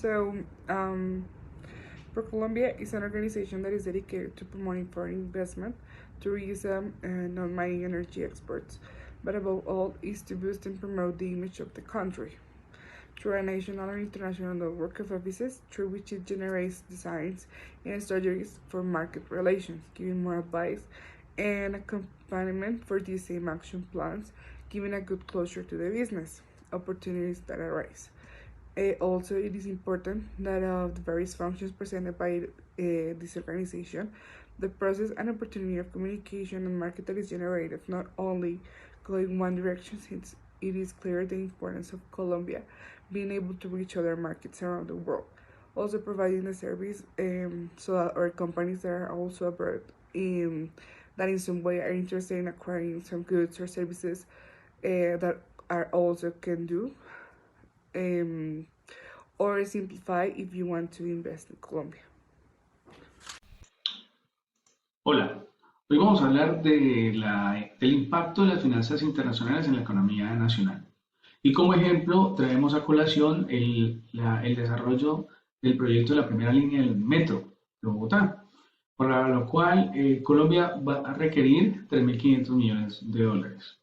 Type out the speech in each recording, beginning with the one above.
So, um, ProColombia is an organization that is dedicated to promoting foreign investment, tourism, and non-mining energy exports, but above all is to boost and promote the image of the country through a national and international network of offices through which it generates designs and strategies for market relations, giving more advice and accompaniment for these same action plans, giving a good closure to the business opportunities that arise. Also, it is important that of the various functions presented by this organization, the process and opportunity of communication and market that is generated not only go in one direction, since it is clear the importance of Colombia being able to reach other markets around the world. Also providing the service so that our companies that are also abroad that in some way are interested in acquiring some goods or services that are also can do um, or simplify if you want to invest in Colombia. Hola, hoy vamos a hablar del impacto de las finanzas internacionales en la economía nacional. Y como ejemplo traemos a colación el desarrollo del proyecto de la primera línea del metro de Bogotá, para lo cual Colombia va a requerir 3.500 millones de dólares.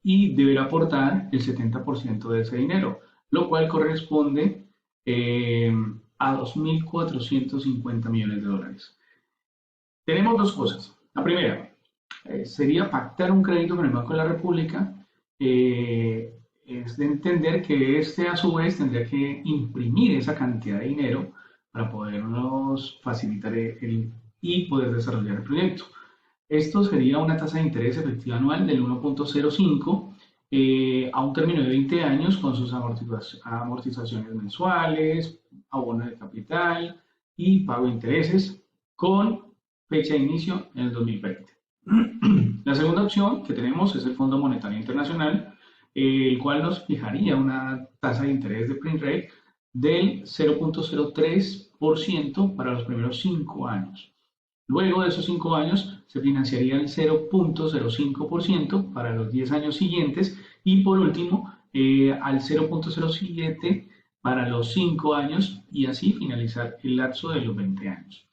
Y deberá aportar el 70% de ese dinero, lo cual corresponde a 2.450 millones de dólares. Tenemos dos cosas. La primera sería pactar un crédito con el Banco de la República. Es de entender que este a su vez tendría que imprimir esa cantidad de dinero para podernos facilitar y poder desarrollar el proyecto. Esto sería una tasa de interés efectiva anual del 1.05 a un término de 20 años con sus amortizaciones mensuales, abono de capital y pago de intereses con fecha de inicio en el 2020. La segunda opción que tenemos es el Fondo Monetario Internacional, el cual nos fijaría una tasa de interés de print rate del 0.03% para los primeros 5 años. Luego de esos 5 años se financiaría el 0.05% para los 10 años siguientes y por último al 0.07 para los 5 años y así finalizar el lapso de los 20 años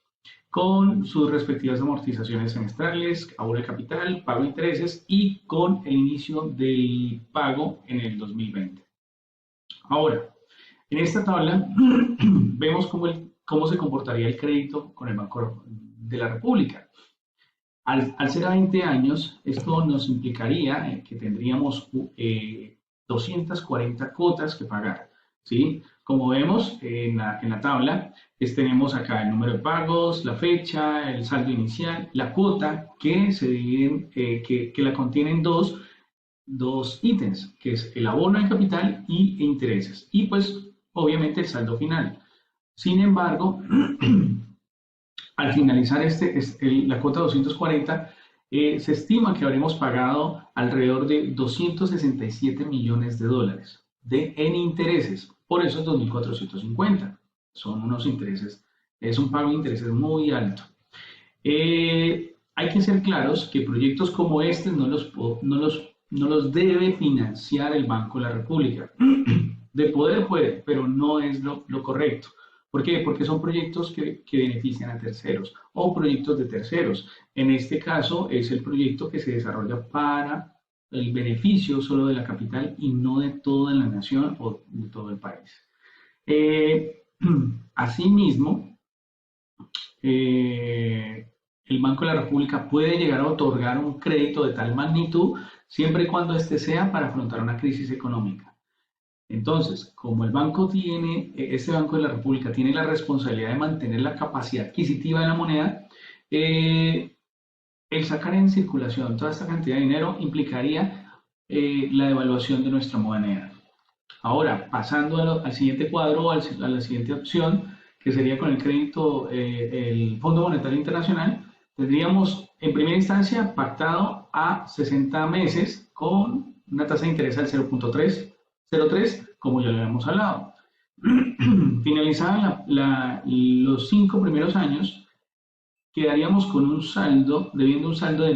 con sus respectivas amortizaciones semestrales, abono de capital, pago de intereses y con el inicio del pago en el 2020. Ahora, en esta tabla vemos cómo se comportaría el crédito con el Banco de la República. Al ser a 20 años, esto nos implicaría que tendríamos 240 cuotas que pagar, ¿sí? Como vemos en la tabla, tenemos acá el número de pagos, la fecha, el saldo inicial, la cuota que se dividen, que la contienen dos ítems, que es el abono de capital y intereses, y pues obviamente el saldo final. Sin embargo, al finalizar la cuota 240, se estima que habremos pagado alrededor de 267 millones de dólares en intereses. Por eso es 2.450. Son unos intereses, es un pago de intereses muy alto. Hay que ser claros que proyectos como este no los debe financiar el Banco de la República. De poder puede, pero no es lo correcto. ¿Por qué? Porque son proyectos que benefician a terceros o proyectos de terceros. En este caso es el proyecto que se desarrolla para el beneficio solo de la capital y no de toda la nación o de todo el país. Asimismo, el Banco de la República puede llegar a otorgar un crédito de tal magnitud siempre y cuando este sea para afrontar una crisis económica. Entonces, como este Banco de la República tiene la responsabilidad de mantener la capacidad adquisitiva de la moneda, el sacar en circulación toda esta cantidad de dinero implicaría la devaluación de nuestra moneda. Ahora, pasando al siguiente cuadro o a la siguiente opción, que sería con el crédito, el Fondo Monetario Internacional, tendríamos en primera instancia pactado a 60 meses con una tasa de interés al 0.3, como ya lo habíamos hablado. Finalizaban los 5 primeros años, quedaríamos debiendo un saldo de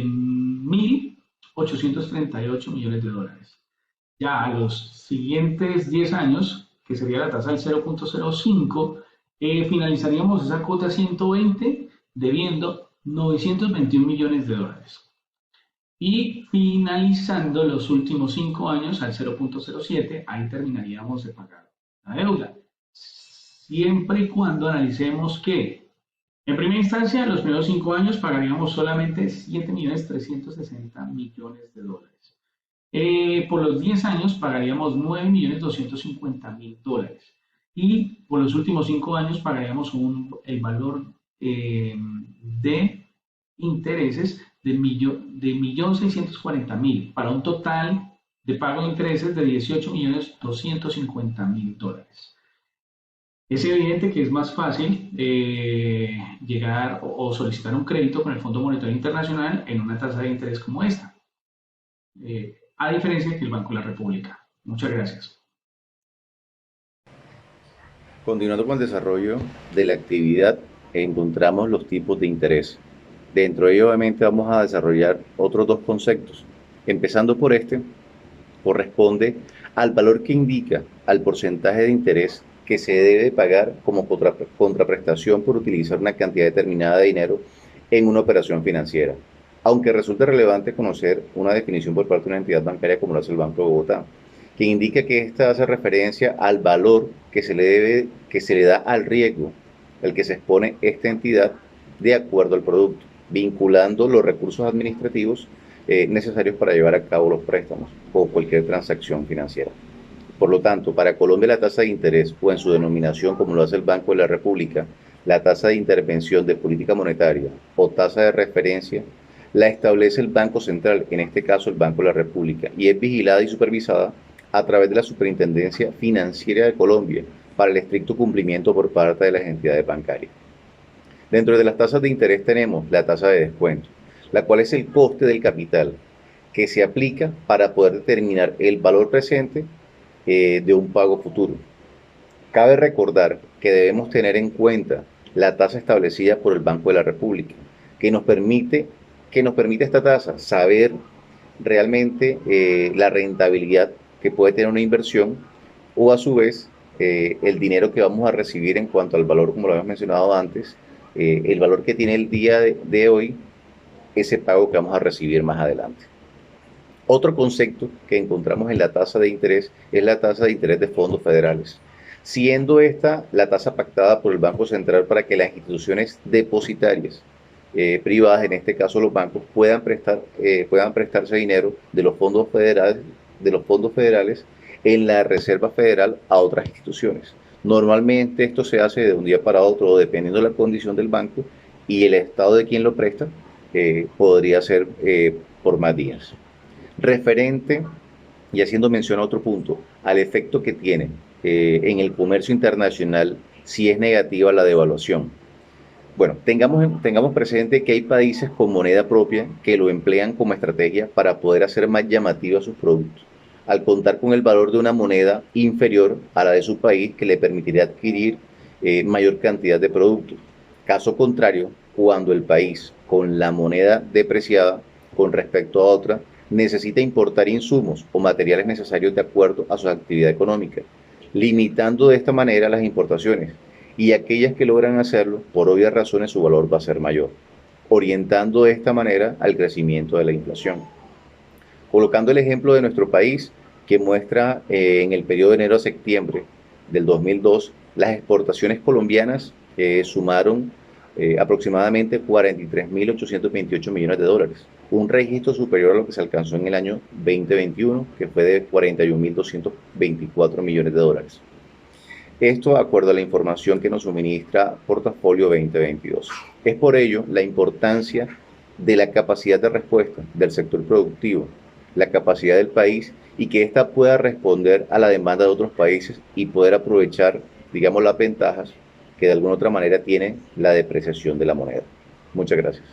1.838 millones de dólares. Ya a los siguientes 10 años, que sería la tasa del 0.05, finalizaríamos esa cuota 120 debiendo 921 millones de dólares. Y finalizando los últimos 5 años al 0.07, ahí terminaríamos de pagar la deuda. Siempre y cuando analicemos que, en primera instancia, los primeros 5 años pagaríamos solamente 7.360 millones de dólares. Por los 10 años pagaríamos 9.250.000 dólares. Y por los últimos 5 años pagaríamos el valor de intereses de 1.640.000 para un total de pago de intereses de 18.250.000 dólares. Es evidente que es más fácil llegar o solicitar un crédito con el Fondo Monetario Internacional en una tasa de interés como esta, a diferencia que el Banco de la República. Muchas gracias. Continuando con el desarrollo de la actividad, encontramos los tipos de interés. Dentro de ello, obviamente, vamos a desarrollar otros dos conceptos. Empezando por este, corresponde al valor que indica al porcentaje de interés que se debe pagar como contraprestación por utilizar una cantidad determinada de dinero en una operación financiera. Aunque resulta relevante conocer una definición por parte de una entidad bancaria como lo hace el Banco de Bogotá, que indica que esta hace referencia al valor que se le da al riesgo al que se expone esta entidad de acuerdo al producto, vinculando los recursos administrativos necesarios para llevar a cabo los préstamos o cualquier transacción financiera. Por lo tanto, para Colombia la tasa de interés, o en su denominación como lo hace el Banco de la República, la tasa de intervención de política monetaria o tasa de referencia, la establece el Banco Central, en este caso el Banco de la República, y es vigilada y supervisada a través de la Superintendencia Financiera de Colombia para el estricto cumplimiento por parte de las entidades bancarias. Dentro de las tasas de interés tenemos la tasa de descuento, la cual es el coste del capital que se aplica para poder determinar el valor presente de un pago futuro. Cabe recordar que debemos tener en cuenta la tasa establecida por el Banco de la República, que nos permite esta tasa saber realmente la rentabilidad que puede tener una inversión o a su vez el dinero que vamos a recibir en cuanto al valor, como lo habíamos mencionado antes, el valor que tiene el día de hoy, ese pago que vamos a recibir más adelante. Otro concepto que encontramos en la tasa de interés es la tasa de interés de fondos federales, siendo esta la tasa pactada por el Banco Central para que las instituciones depositarias privadas, en este caso los bancos, puedan prestarse dinero de los fondos federales en la Reserva Federal a otras instituciones. Normalmente esto se hace de un día para otro, dependiendo de la condición del banco y el estado de quien lo presta, podría ser por más días. Referente, y haciendo mención a otro punto, al efecto que tiene en el comercio internacional si es negativa la devaluación. Bueno, tengamos presente que hay países con moneda propia que lo emplean como estrategia para poder hacer más llamativos sus productos, al contar con el valor de una moneda inferior a la de su país que le permitiría adquirir mayor cantidad de productos. Caso contrario, cuando el país con la moneda depreciada con respecto a otra necesita importar insumos o materiales necesarios de acuerdo a su actividad económica, limitando de esta manera las importaciones, y aquellas que logran hacerlo, por obvias razones, su valor va a ser mayor, orientando de esta manera al crecimiento de la inflación. Colocando el ejemplo de nuestro país, que muestra en el periodo de enero a septiembre del 2002, las exportaciones colombianas sumaron aproximadamente 43.828 millones de dólares, un registro superior a lo que se alcanzó en el año 2021, que fue de 41.224 millones de dólares. Esto de acuerdo a la información que nos suministra Portafolio 2022. Es por ello la importancia de la capacidad de respuesta del sector productivo, la capacidad del país y que ésta pueda responder a la demanda de otros países y poder aprovechar, digamos, las ventajas que de alguna otra manera tiene la depreciación de la moneda. Muchas gracias.